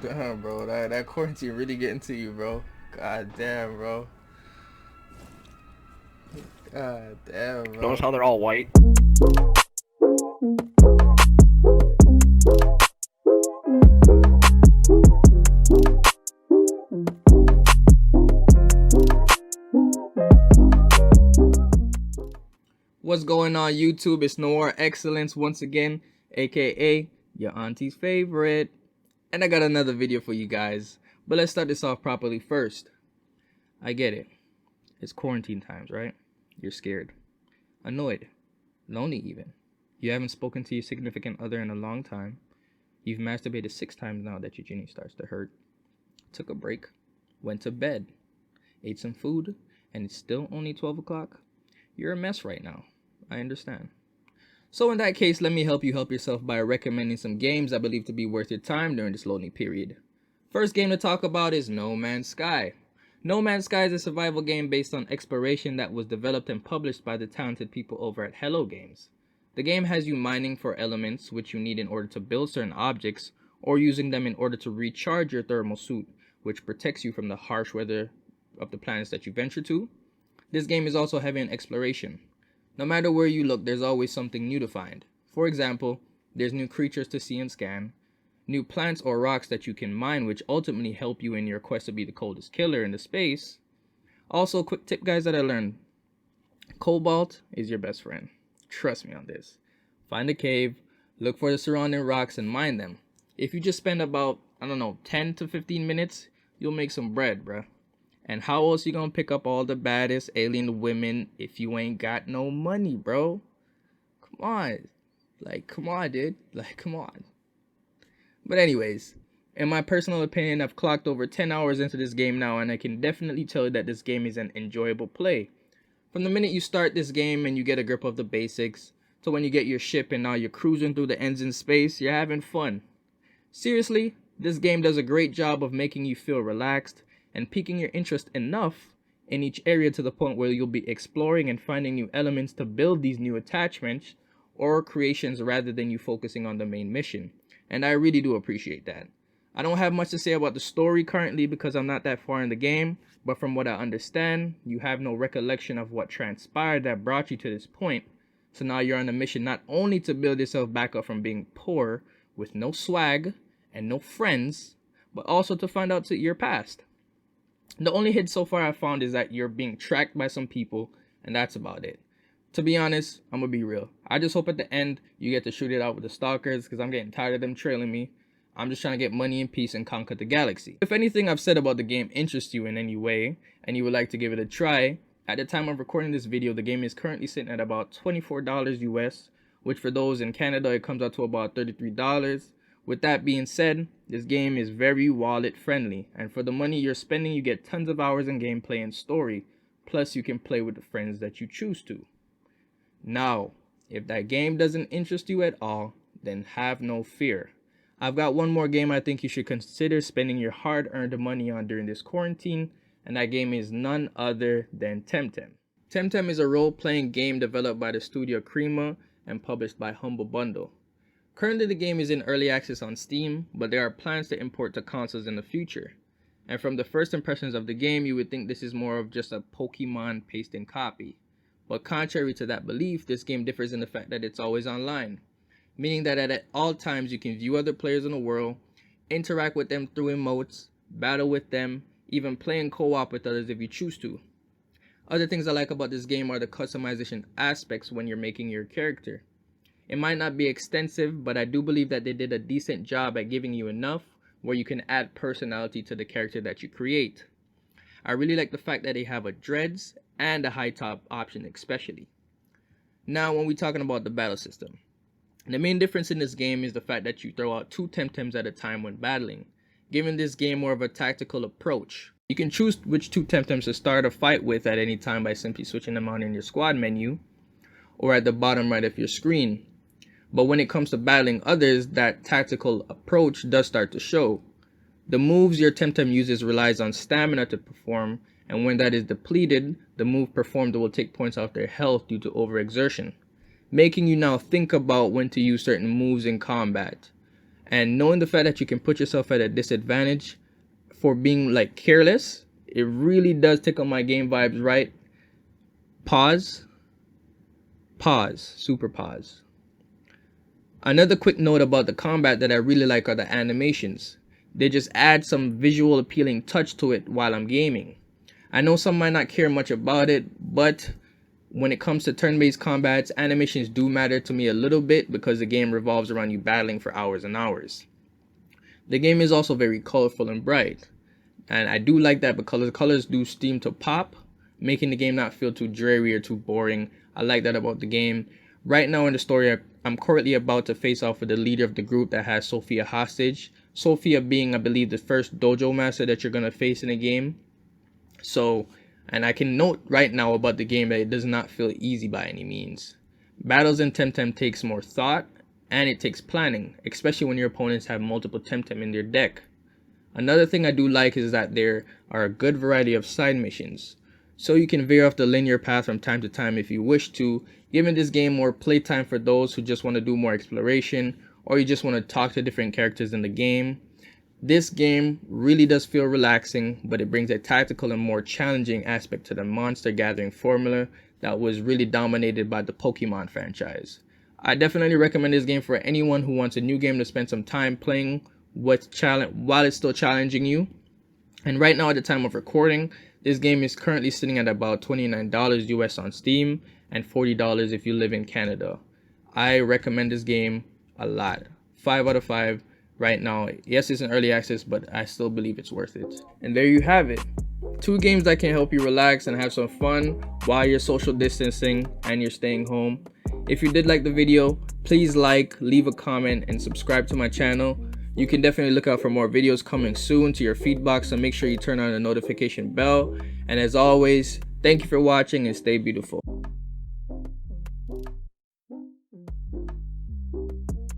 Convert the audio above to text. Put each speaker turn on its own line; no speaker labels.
Damn, bro, that quarantine really getting to you, bro. God damn, bro. God damn,
Notice
bro.
how they're all white?
What's going on, YouTube? It's NoirExcellence once again, aka your auntie's favorite. And I got another video for you guys. But let's start this off properly first. I get it. It's quarantine times, right? You're scared, annoyed, lonely even. You haven't spoken to your significant other in a long time. You've masturbated 6 times now that your genie starts to hurt. Took a break, went to bed, ate some food, and it's still only 12 o'clock. You're a mess right now. I understand. So in that case, let me help you help yourself by recommending some games I believe to be worth your time during this lonely period. First game to talk about is No Man's Sky. No Man's Sky is a survival game based on exploration that was developed and published by the talented people over at Hello Games. The game has you mining for elements which you need in order to build certain objects, or using them in order to recharge your thermal suit, which protects you from the harsh weather of the planets that you venture to. This game is also heavy in exploration. No matter where you look, there's always something new to find. For example, there's new creatures to see and scan, new plants or rocks that you can mine, which ultimately help you in your quest to be the coldest killer in the space. Also, quick tip, guys, that I learned: cobalt is your best friend. Trust me on this. Find a cave, look for the surrounding rocks, and mine them. If you just spend about, 10 to 15 minutes, you'll make some bread, bruh. And how else you gonna pick up all the baddest alien women if you ain't got no money, bro? Come on. Come on, dude. Come on. But anyways, in my personal opinion, I've clocked over 10 hours into this game now, and I can definitely tell you that this game is an enjoyable play. From the minute you start this game and you get a grip of the basics, to when you get your ship and now you're cruising through the ends in space, you're having fun. Seriously, this game does a great job of making you feel relaxed and piquing your interest enough in each area to the point where you'll be exploring and finding new elements to build these new attachments or creations rather than you focusing on the main mission. And I really do appreciate that. I don't have much to say about the story currently because I'm not that far in the game, but from what I understand, you have no recollection of what transpired that brought you to this point. So now you're on a mission not only to build yourself back up from being poor with no swag and no friends, but also to find out your past. The only hint so far I've found is that you're being tracked by some people, and that's about it. To be honest, I'm gonna be real. I just hope at the end you get to shoot it out with the stalkers, because I'm getting tired of them trailing me. I'm just trying to get money and peace and conquer the galaxy. If anything I've said about the game interests you in any way, and you would like to give it a try, at the time of recording this video, the game is currently sitting at about $24 US, which for those in Canada, it comes out to about $33. With that being said, this game is very wallet friendly, and for the money you're spending, you get tons of hours in gameplay and story, plus you can play with the friends that you choose to. Now, if that game doesn't interest you at all, then have no fear. I've got one more game I think you should consider spending your hard-earned money on during this quarantine, and that game is none other than Temtem. Temtem is a role-playing game developed by the studio Crema and published by Humble Bundle. Currently, the game is in early access on Steam, but there are plans to import to consoles in the future. And from the first impressions of the game, you would think this is more of just a Pokemon paste-in copy. But contrary to that belief, this game differs in the fact that it's always online, meaning that at all times you can view other players in the world, interact with them through emotes, battle with them, even play in co-op with others if you choose to. Other things I like about this game are the customization aspects when you're making your character. It might not be extensive, but I do believe that they did a decent job at giving you enough where you can add personality to the character that you create. I really like the fact that they have a dreads and a high top option especially. Now when we're talking about the battle system, the main difference in this game is the fact that you throw out 2 temtems at a time when battling, giving this game more of a tactical approach. You can choose which 2 temtems to start a fight with at any time by simply switching them on in your squad menu or at the bottom right of your screen. But when it comes to battling others, that tactical approach does start to show. The moves your Temtem uses relies on stamina to perform, and when that is depleted, the move performed will take points off their health due to overexertion, making you now think about when to use certain moves in combat. And knowing the fact that you can put yourself at a disadvantage for being like careless, it really does tickle my game vibes, right? Pause, super pause. Another quick note about the combat that I really like are the animations. They just add some visual appealing touch to it while I'm gaming. I know some might not care much about it, but when it comes to turn-based combats, animations do matter to me a little bit because the game revolves around you battling for hours and hours. The game is also very colorful and bright, and I do like that because the colors do seem to pop, making the game not feel too dreary or too boring. I like that about the game. Right now in the story, I'm currently about to face off with the leader of the group that has Sophia hostage. Sophia being, I believe, the first dojo master that you're going to face in the game. So, and I can note right now about the game that it does not feel easy by any means. Battles in Temtem takes more thought, and it takes planning, especially when your opponents have multiple Temtem in their deck. Another thing I do like is that there are a good variety of side missions, so you can veer off the linear path from time to time if you wish to, giving this game more playtime for those who just want to do more exploration, or you just want to talk to different characters in the game. This game really does feel relaxing, but it brings a tactical and more challenging aspect to the monster gathering formula that was really dominated by the Pokemon franchise. I definitely recommend this game for anyone who wants a new game to spend some time playing while it's still challenging you. And right now at the time of recording, this game is currently sitting at about $29 US on Steam and $40 if you live in Canada. I recommend this game a lot. 5 out of 5 right now. Yes, it's in early access, but I still believe it's worth it. And there you have it. 2 games that can help you relax and have some fun while you're social distancing and you're staying home. If you did like the video, please like, leave a comment, and subscribe to my channel. You can definitely look out for more videos coming soon to your feed box, so make sure you turn on the notification bell. And as always, thank you for watching and stay beautiful.